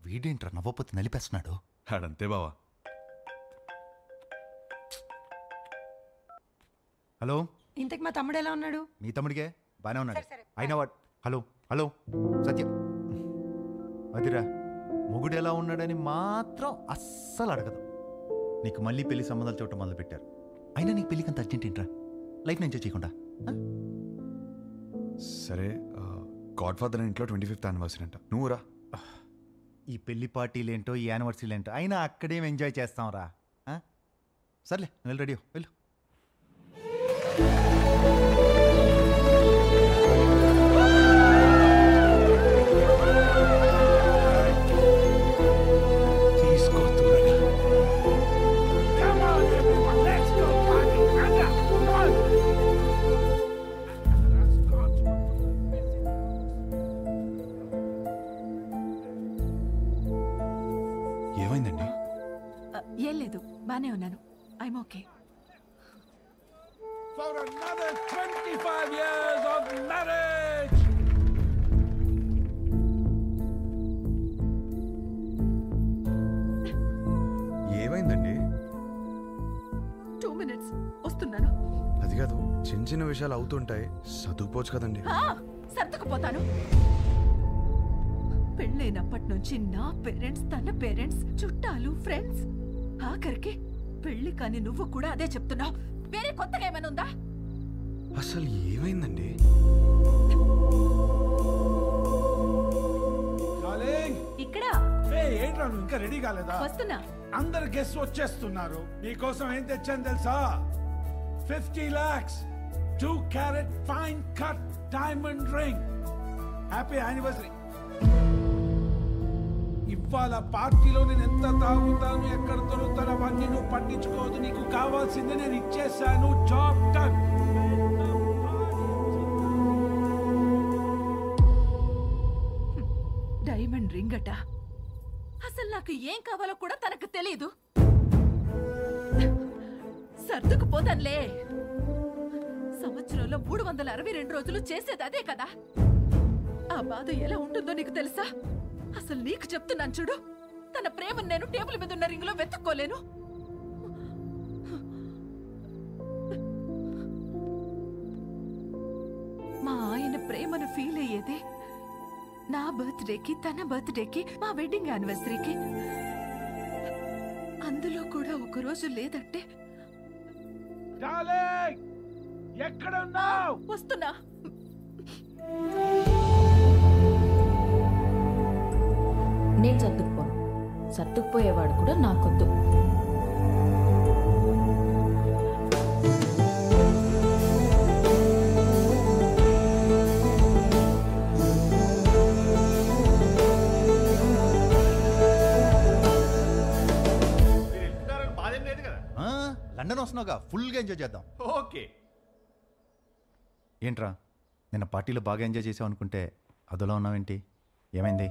వీడేంట్రా నవ్వపోతే నలిపేస్తున్నాడు. ఆడంతే బావా. హలో, ఇంతకు మా తమ్ముడు ఎలా ఉన్నాడు? మీ తమ్ముడికే బాగానే ఉన్నాడు. అయినా వాడు హలో హలో సత్యం అదిరా మొగుడు ఎలా ఉన్నాడని మాత్రం అస్సలు అడగదు. నీకు మళ్ళీ పెళ్లి సంబంధాలు చూడటం మొదలు పెట్టారు. అయినా నీకు పెళ్ళికి అంత అర్జెంట్ ఏంట్రా? లైఫ్ ఎంజాయ్ చేయకుండా. సరే, గాడ్ ఫాదర్ ఇంట్లో 25th యానివర్సరీ అంట, నువ్వు రా. ఈ పెళ్లి పార్టీలేంటో ఈ యానివర్సరీలు ఏంటో అయినా అక్కడేం ఎంజాయ్ చేస్తాం రా. సర్లే నువ్వు రెడీ వెళ్ళు. ఏమైందండి? ఏం లేదు, బానే ఉన్నాను. I'm okay. For another 25 years of marriage. ఏమైందండి? 2 minutes వస్తున్నాను. అది కాదు, చిన్న చిన్న విషయాలు అవుతుంటాయి, సర్దుకుపోవచ్చు కదండి. సర్దుకుపోతాను. పెళ్ళైనప్పటి నుంచి నా పేరెంట్స్, తన పేరెంట్స్, చుట్టాలు, ఫ్రెండ్స్, ఆఖరికి పెళ్లి కాని నువ్వు కూడా అదే చెప్తున్నావు. వేరే కొత్తగా ఏమైనా ఉందా? అసలు ఏమైందండి? ఇక్కడ ఏంట్రా నువ్వు ఇంకా రెడీ కాలేదా? వస్తున్నా. అందరు గెస్ట్ వచ్చేస్తున్నారు. నీకోసం ఏం తెచ్చాను తెలుసా? 50 lakhs 2 carat fine cut diamond ring. Happy anniversary. ఇవాళ పార్టీలో నేను ఎంత తాగుతాను, ఎక్కడ దొరుకుతాను అవన్నీ నువ్వు పట్టించుకోవద్దు. నీకు కావాల్సిందే నేను ఇచ్చేసాను. Job done. డైమండ్ రింగ్ అట. అసలు నాకు ఏం కావాలో కూడా తనకు తెలియదు. సర్దుకుపోతానులే. సంవత్సరంలో 362 రోజులు చేసేది అదే కదా. ఆ బాధ ఎలా ఉంటుందో నీకు తెలుసా? అసలు నీకు చెప్తున్నాను చూడు, తన ప్రేమను నేను టేబుల్ మీద ఉన్న రింగ్ లో వెతుక్కోలేను. మా ఆయన ప్రేమను ఫీల్ అయ్యేది నా బర్త్డేకి, తన బర్త్డేకి, మా వెడ్డింగ్ యానివర్సరీకి. అందులో కూడా ఒక రోజు లేదంటే ఎక్కడున్నావు? వస్తున్నా. నేను సర్దుకుపోను. సర్దుకుపోయేవాడు కూడా నాకొద్దు. లండన్ వస్తున్నావుగా, ఫుల్గా ఎంజాయ్ చేద్దాం. ఓకే. ఏంట్రా నిన్న పార్టీలో బాగా ఎంజాయ్ చేసావు అనుకుంటే అదోలా ఉన్నావేంటి? ఏమైంది?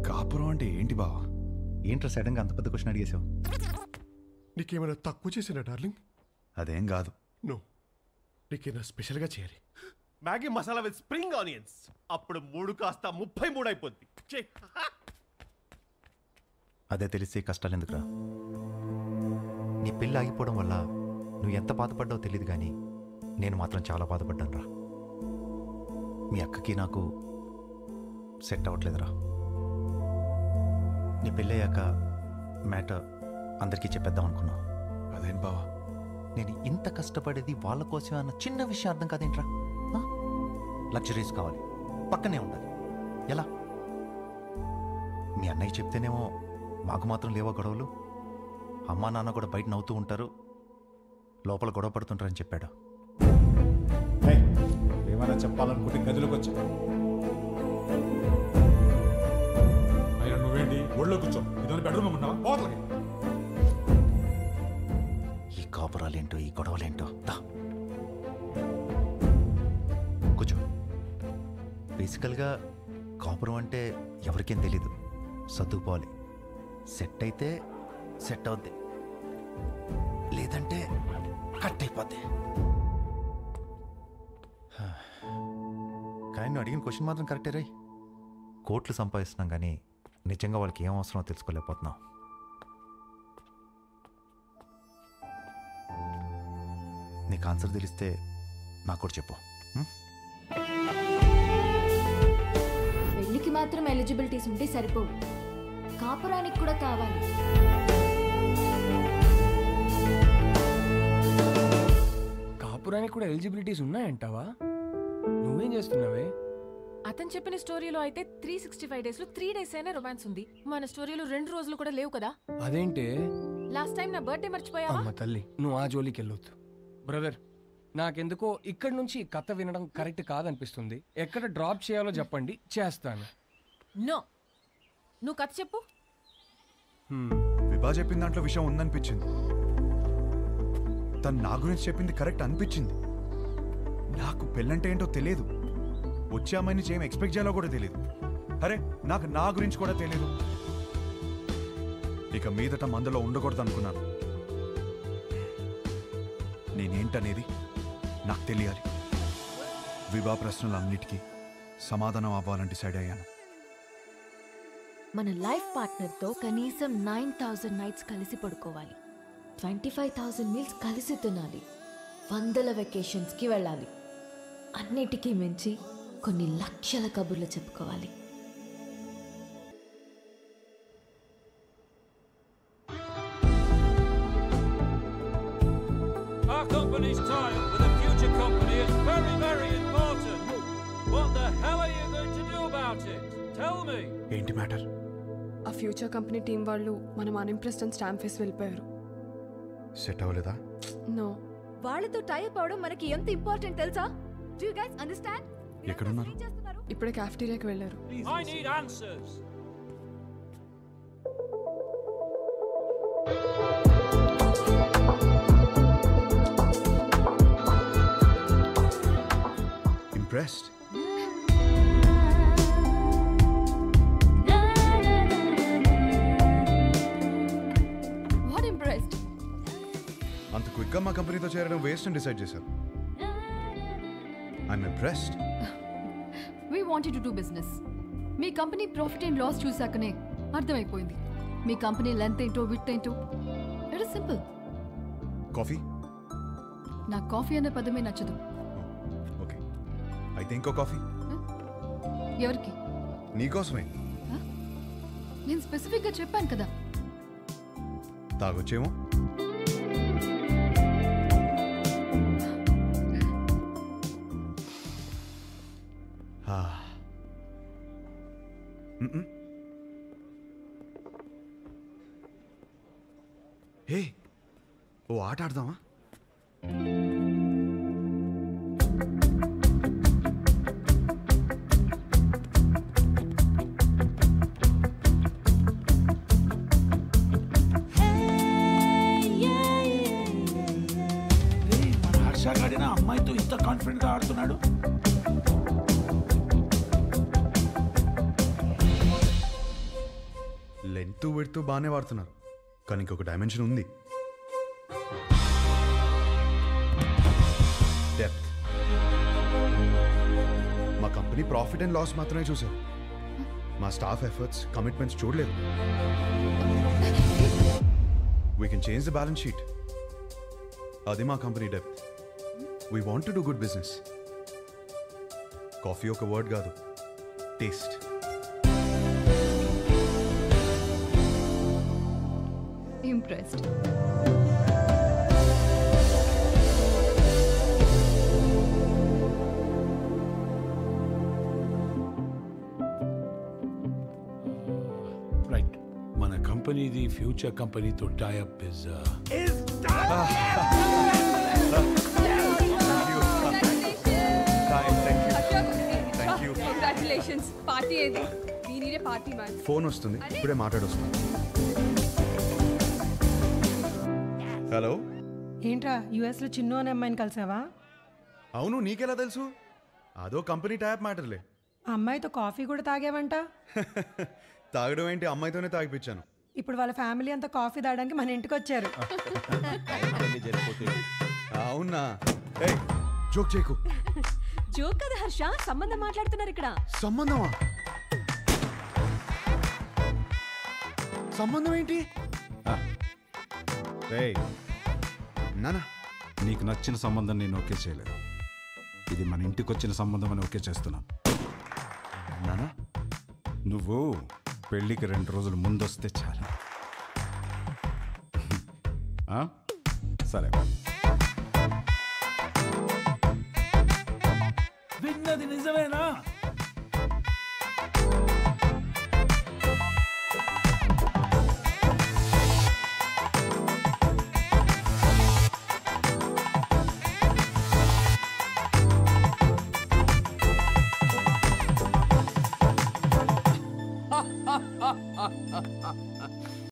కాపురం అంటే ఏంటి బావా? ఏంట్రా సడన్గా అంత పెద్ద క్వశ్చన్ అడిగేసావు? నీకేమైనా తక్కువ చేసినా డార్లింగ్? అదేం కాదు. నో, నీకేమైనా స్పెషల్గా చేయాలి. Maggi masala with spring onions. అప్పుడు 3 కాస్త 33 అయిపోద్ది. అదే తెలిసి కష్టాలు ఎందుకురా? నీ పెళ్ళి ఆగిపోవడం వల్ల నువ్వు ఎంత బాధపడ్డావో తెలియదు, కానీ నేను మాత్రం చాలా బాధపడ్డాను రా. మీ అక్కకి నాకు సెట్ అవ్వట్లేదురా. నీ పెళ్ళయ్యాక మ్యాటర్ అందరికీ చెప్పేద్దాం అనుకున్నావు. అదేం బావా, నేను ఇంత కష్టపడేది వాళ్ళ కోసమే అన్న చిన్న విషయం అర్థం కాదేంట్రా? లగ్జరీస్ కావాలి, పక్కనే ఉండాలి. ఎలా? మీ అన్నయ్య చెప్తేనేమో మాకు మాత్రం లేవా గొడవలు? అమ్మా నాన్న కూడా బయట నవ్వుతూ ఉంటారు, లోపల గొడవ పడుతుంటారని చెప్పాడు. ఏమైనా చెప్పాలనుకుంటే గదిలోకి వచ్చా. అయినా నువ్వేంటి ఒళ్ళో కూర్చో? ఇదో బెడ్రూమ్ ఉన్నావా? పోతలకి. ఈ కాపురాలేంటో, ఈ గొడవలేంటో. కూర్చో. బేసికల్గా కాపురం అంటే ఎవరికేం తెలీదు, సర్దుకుపోవాలి. సెట్ అయితే సెట్ అవుద్ది, లేదంటే కట్ అయిపోద్ది. నువ్వు అడిగిన క్వశ్చన్ మాత్రం కరెక్టే రై. కోట్లు సంపాదిస్తున్నాం కానీ నిజంగా వాళ్ళకి ఏం అవసరమో తెలుసుకోలేకపోతున్నాం. నీకు ఆన్సర్ తెలిస్తే నాకు కూడా చెప్పు. పెళ్లికి మాత్రం ఎలిజిబిలిటీస్ ఉంటే సరిపోవు, కాపురానికి కూడా కావాలి. కాపురానికి కూడా ఎలిజిబిలిటీస్ ఉన్నాయంటావా? నువ్వేం చేస్తున్నావే? అతను చెప్పిన స్టోరీలో అయితే 365 days లో 3 days అయినా రొమాన్స్ ఉంది. మన స్టోరీలో 2 రోజులు కూడా లేవు కదా. అదేంటే? లాస్ట్ టైం నా బర్త్డే మర్చిపోయావా? అమ్మ తల్లి, నువ్వు ఆ జోలికి వెళ్ళొద్దు. బ్రదర్, నాకెందుకో ఇక్కడి నుంచి కథ వినడం కరెక్ట్ కాదనిపిస్తుంది. ఎక్కడ డ్రాప్ చేయాలో చెప్పండి, చేస్తాను. నో, నువ్వు కథ చెప్పు. విభా చెప్పిన దాంట్లో విషయం ఉందనిపించింది. తను నా గురించి చెప్పింది కరెక్ట్ అనిపించింది. నాకు పెళ్ళంటే ఏంటో తెలియదు. వచ్చే అమ్మాయి నుంచి ఏం ఎక్స్పెక్ట్ చేయాలో కూడా తెలియదు. అరే, నాకు నా గురించి కూడా తెలియదు. ఇక మీదట మందులో ఉండకూడదు అనుకున్నాను. నేనేంటనేది నాకు తెలియాలి. విభా ప్రశ్నలన్నిటికీ సమాధానం అవ్వాలని డిసైడ్ అయ్యాను. మన లైఫ్ పార్ట్నర్తో కనీసం 9,000 నైట్స్ కలిసి పడుకోవాలి, 25,000 మీల్స్ కలిసి తినాలి, 100 వెకేషన్స్కి వెళ్ళాలి. అన్నిటికీ మించి కొన్ని లక్షల కబుర్లు చెప్పుకోవాలి. Our company's tie with a future company is very, very important. What the hell are you going to do about it? Tell me. ఏంటి మ్యాటర్? ఆ ఫ్యూచర్ కంపెనీ టీం వాళ్ళు మనం అన్ఇంప్రెస్డ్ అని స్టాంప్ వేసి వెళ్ళిపోయారు. సెట్ అవ్వలేదా? నో. వాళ్ళతో టైప్ అవడం మనకి ఎంత ఇంపార్టెంట్ తెలుసా? Do you guys understand? ఎక్కడున్నారు? ఇప్పుడే క్యాఫ్టీరియాకి వెళ్ళారు. I need answers. Impressed? What impressed? అంత క్విక్గా మా కంపెనీతో చేరడం వేస్ట్ అని డిసైడ్ చేశారు. I'm impressed. We wanted to do business. మీ కంపెనీ ప్రాఫిట్ అండ్ లాస్ చూసాకనే అర్థమైపోయింది. మీ కంపెనీ లెంత్ ఏంటో విత్ ఏంటో. It is simple. కాఫీ? నాకు కాఫీ అనే పదమే నచ్చదు. ఓకే, అయితే ఇంకో కాఫీ. ఎవరికి? నీకోసమే. నేను స్పెసిఫిక్గా చెప్పాను కదా. తాగొచ్చేమో. హే, ఓ ఆట ఆడదామా? మన హర్ష గాడిన అమ్మాయితో ఇంత కాన్ఫిడెంట్ గా ఆడుతున్నాడు. లెంత్ విడ్త్ బాగానే వాడుతున్నారు, కానీ ఇంకొక డైమెన్షన్ ఉంది. డెప్త్. మా కంపెనీ ప్రాఫిట్ అండ్ లాస్ మాత్రమే చూసారు. మా స్టాఫ్ ఎఫర్ట్స్, కమిట్మెంట్స్ చూడలేదు. We can change the balance sheet. అది మా company depth. We want to do good business. Coffee ఒక వర్డ్ కాదు, టేస్ట్. ఇంప్రెస్డ్. రైట్, మన కంపెనీది ఫ్యూచర్ కంపెనీతో టైఅప్ ఇస్ కంగ్రాచులేషన్స్. పార్టీ ఏది? దీనినే పార్టీ మ్యాన్. ఫోన్ వస్తుంది, ఇప్పుడే మాట్లాడొస్తుంది. హలో. ఏంట్రా యుఎస్లో చిన్ను అనే అమ్మాయిని కలిసావా? అవును, నీకెలా తెలుసు? అదో కంపెనీ ట్యాప్ మ్యాటర్లే. ఆ అమ్మాయితో కాఫీ కూడా తాగావంట. తాగడం ఏంటి, అమ్మాయితోనే తాగిపించాను. ఇప్పుడు వాళ్ళ ఫ్యామిలీ అంతా కాఫీ తాగడానికి మన ఇంటికి వచ్చారు. అవునా? ఏయ్, జోక్ చేయకు. జోక్ కదా హర్ష, సంబంధం మాట్లాడుతున్నారు ఇక్కడ. సంబంధమా? సంబంధం ఏంటి? నానా, నీకు నచ్చిన సంబంధం నేను ఓకే చేయలేదు. ఇది మన ఇంటికి వచ్చిన సంబంధం అని ఓకే చేస్తున్నాను. నానా, నువ్వు పెళ్ళికి 2 రోజులు ముందొస్తే చాలు. సరే. విన్నది నిజమేనా?